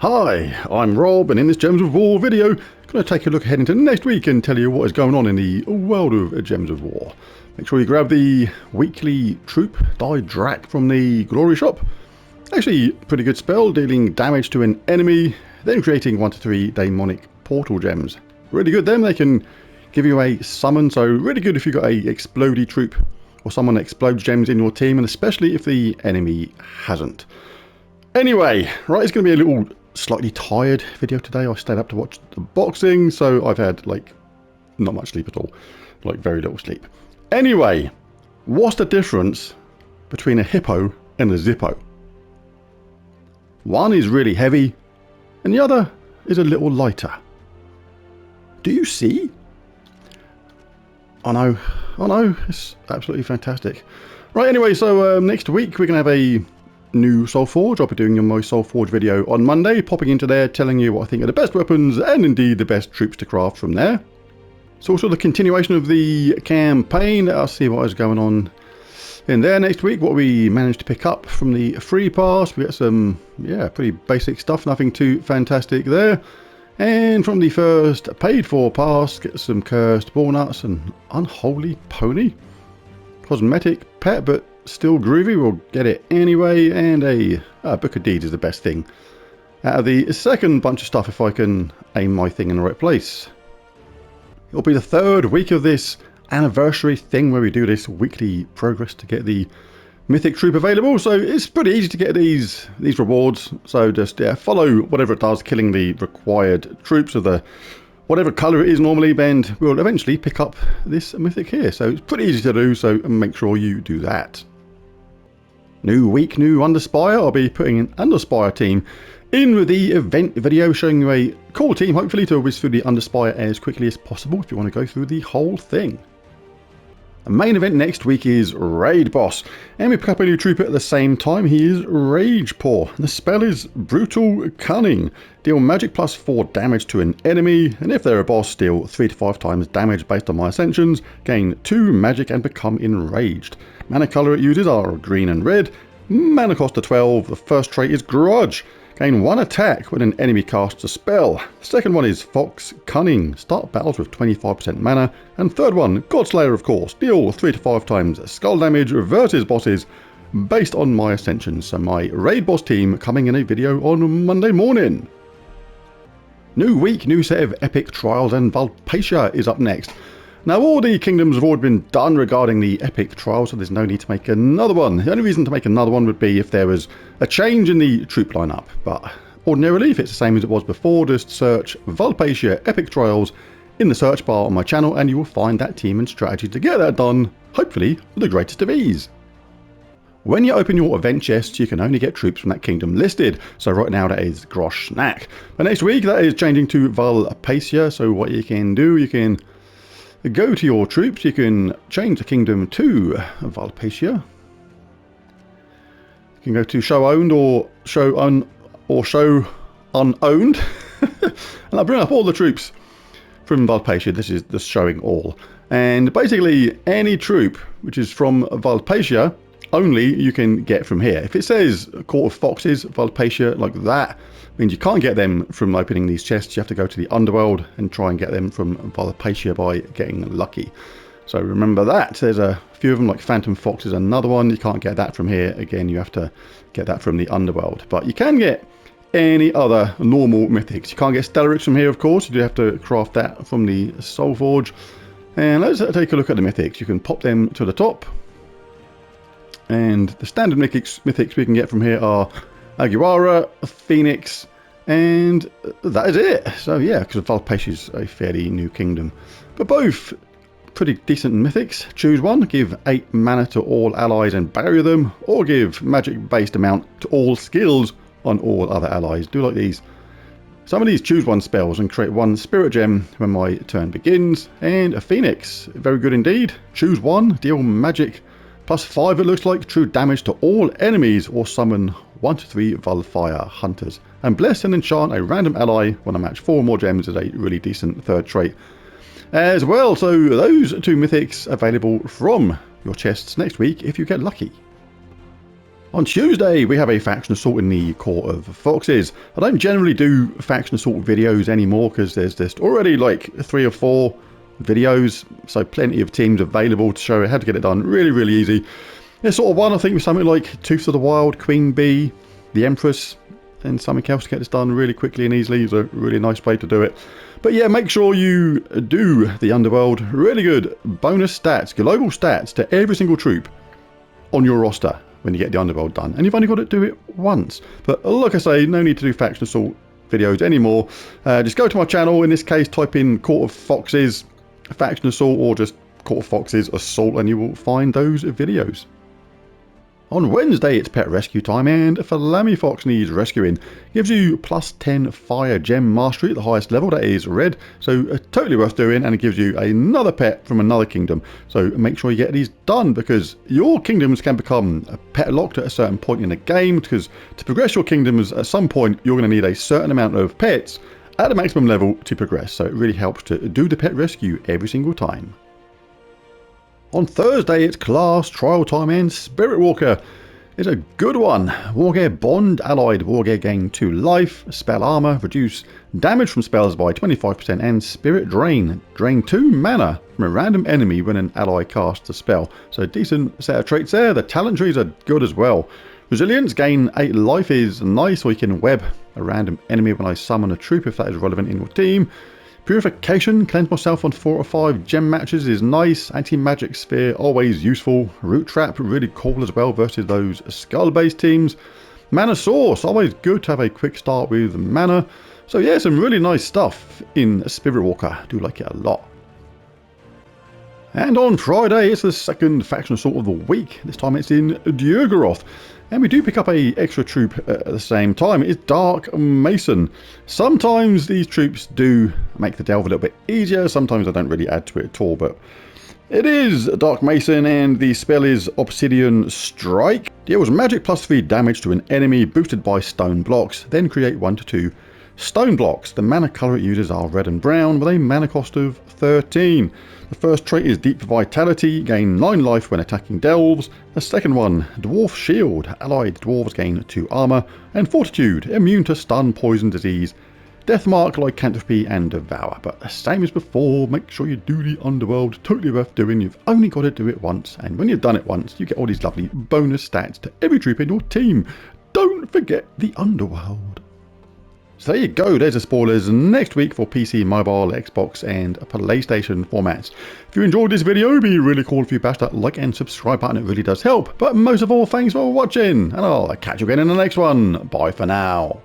Hi, I'm Rob, and in this Gems of War video, I'm going to take a look ahead into next week and tell you what is going on in the world of Gems of War. Make sure you grab the weekly troop Die Drac from the Glory Shop. Actually, pretty good spell, dealing damage to an enemy, then creating 1 to 3 demonic portal gems. Really good then, they can give you a summon, so really good if you've got a explodey troop or someone that explodes gems in your team, and especially if the enemy hasn't. Anyway, right, it's going to be a little slightly tired video today. I stayed up to watch the boxing, so I've had like not much sleep at all, like very little sleep. Anyway, what's the difference between a hippo and a zippo? One is really heavy and the other is a little lighter. Do you see? I know, it's absolutely fantastic. Right, anyway, so next week we're going to have a new Soul Forge. I'll be doing my Soul Forge video on Monday, popping into there, telling you what I think are the best weapons and indeed the best troops to craft from there. It's also the continuation of the campaign. I'll see what is going on in there next week, what we managed to pick up from the free pass. We got some, yeah, pretty basic stuff, nothing too fantastic there. And from the first paid for pass, get some cursed walnuts and unholy pony. Cosmetic pet, but still groovy, we'll get it anyway, and a Book of Deeds is the best thing out of the second bunch of stuff if I can aim my thing in the right place. It'll be the third week of this anniversary thing where we do this weekly progress to get the Mythic troop available, so it's pretty easy to get these rewards, so just follow whatever it does, killing the required troops of the whatever colour it is normally, and we'll eventually pick up this Mythic here, so it's pretty easy to do, so make sure you do that. New week, new Underspire. I'll be putting an Underspire team in with the event video, showing you a cool team, hopefully, to whiz through the Underspire as quickly as possible if you want to go through the whole thing. The main event next week is Raid Boss, and we pick up a new trooper at the same time. He is Rage Paw. The spell is Brutal Cunning. Deal magic plus 4 damage to an enemy, and if they're a boss, deal 3 to 5 times damage based on my ascensions, gain 2 magic and become enraged. Mana colour it uses are green and red. Mana cost of 12. The first trait is Grudge. Gain 1 attack when an enemy casts a spell. The second one is Fox Cunning. Start battles with 25% mana. And third one, Godslayer, of course. Deal 3 to 5 times skull damage versus bosses based on my ascensions. So my raid boss team coming in a video on Monday morning. New week, new set of epic trials, and Valpatia is up next. Now, all the kingdoms have already been done regarding the epic trial, so there's no need to make another one. The only reason to make another one would be if there was a change in the troop lineup. But ordinarily, if it's the same as it was before, just search Valpatia epic trials in the search bar on my channel, and you will find that team and strategy to get that done, hopefully with the greatest of ease. When you open your event chests, you can only get troops from that kingdom listed. So right now that is Grosh Snack. But next week, that is changing to Valpatia. So what you can do, you can go to your troops, you can change the kingdom to Valpatia. You can go to show owned or show unowned. And I'll bring up all the troops from Valpatia. This is just showing all. And basically any troop which is from Valpatia only you can get from here. If it says Court of Foxes, Valpatia, like that, means you can't get them from opening these chests. You have to go to the underworld and try and get them from Valpatia by getting lucky. So remember that. There's a few of them, like Phantom Fox is another one. You can't get that from here. Again, you have to get that from the underworld. But you can get any other normal mythics. You can't get Stellarix from here, of course. You do have to craft that from the Soul Forge. And let's take a look at the mythics. You can pop them to the top. And the standard mythics we can get from here are Aguara, Phoenix, and that is it. So yeah, because Valpatia is a fairly new kingdom. But both pretty decent mythics. Choose one, give 8 mana to all allies and bury them, or give magic based amount to all skills on all other allies. Do like these. Some of these choose one spells and create 1 spirit gem when my turn begins. And a Phoenix, very good indeed. Choose one, deal magic plus 5 it looks like, true damage to all enemies, or summon 1 to 3 Valfire Hunters. And bless and enchant a random ally when I match 4 or more gems is a really decent third trait as well. So those 2 mythics available from your chests next week if you get lucky. On Tuesday, we have a faction assault in the Court of Foxes. I don't generally do faction assault videos anymore because there's just already like 3 or 4 videos, so plenty of teams available to show you how to get it done really easy. There's sort of one, I think, with something like Tooth of the Wild, Queen Bee, the Empress, and something else to get this done really quickly and easily. It's a really nice way to do it. But yeah, make sure you do the Underworld. Really good bonus stats, global stats to every single troop on your roster when you get the Underworld done. And you've only got to do it once. But like I say, no need to do faction assault videos anymore. Just go to my channel, in this case type in Court of Foxes faction assault or just Court of Foxes assault, and you will find those videos. On Wednesday, it's pet rescue time, and if a Lammy Fox needs rescuing, gives you plus 10 fire gem mastery at the highest level, that is red, so totally worth doing, and it gives you another pet from another kingdom. So make sure you get these done, because your kingdoms can become pet locked at a certain point in the game, because to progress your kingdoms at some point, you're going to need a certain amount of pets at the maximum level to progress, so it really helps to do the pet rescue every single time. On Thursday, it's class trial time, and Spirit Walker is a good one. Wargear Bond, allied Wargear gain 2 life, spell armor, reduce damage from spells by 25%, and Spirit Drain, drain 2 mana from a random enemy when an ally casts a spell. So decent set of traits there. The talent trees are good as well. Resilience, gain 8 life is nice, so you can web a random enemy when I summon a troop if that is relevant in your team. Purification, cleanse myself on 4 or 5 gem matches is nice. Anti-magic sphere, always useful. Root trap, really cool as well versus those skull based teams. Mana source, always good to have a quick start with mana. So yeah, some really nice stuff in Spirit Walker, I do like it a lot. And on Friday, it's the second faction assault of the week. This time it's in Djurgoroth. And we do pick up a extra troop at the same time. It's Dark Mason. Sometimes these troops do make the delve a little bit easier. Sometimes I don't really add to it at all. But it is Dark Mason, and the spell is Obsidian Strike. Deals magic plus 3 damage to an enemy boosted by stone blocks. Then create 1 to 2 stone blocks. The mana colour it uses are red and brown with a mana cost of 13. The first trait is Deep Vitality, gain 9 life when attacking delves. The second one, Dwarf Shield, allied dwarves gain 2 armor. And Fortitude, immune to stun, poison, disease, death mark, lycanthropy and devour. But the same as before, make sure you do the Underworld, totally worth doing. You've only got to do it once, and when you've done it once, you get all these lovely bonus stats to every troop in your team. Don't forget the Underworld. So there you go, there's the spoilers next week for PC, mobile, Xbox and PlayStation formats. If you enjoyed this video, it'd be really cool if you bash that like and subscribe button, it really does help. But most of all, thanks for watching, and I'll catch you again in the next one. Bye for now.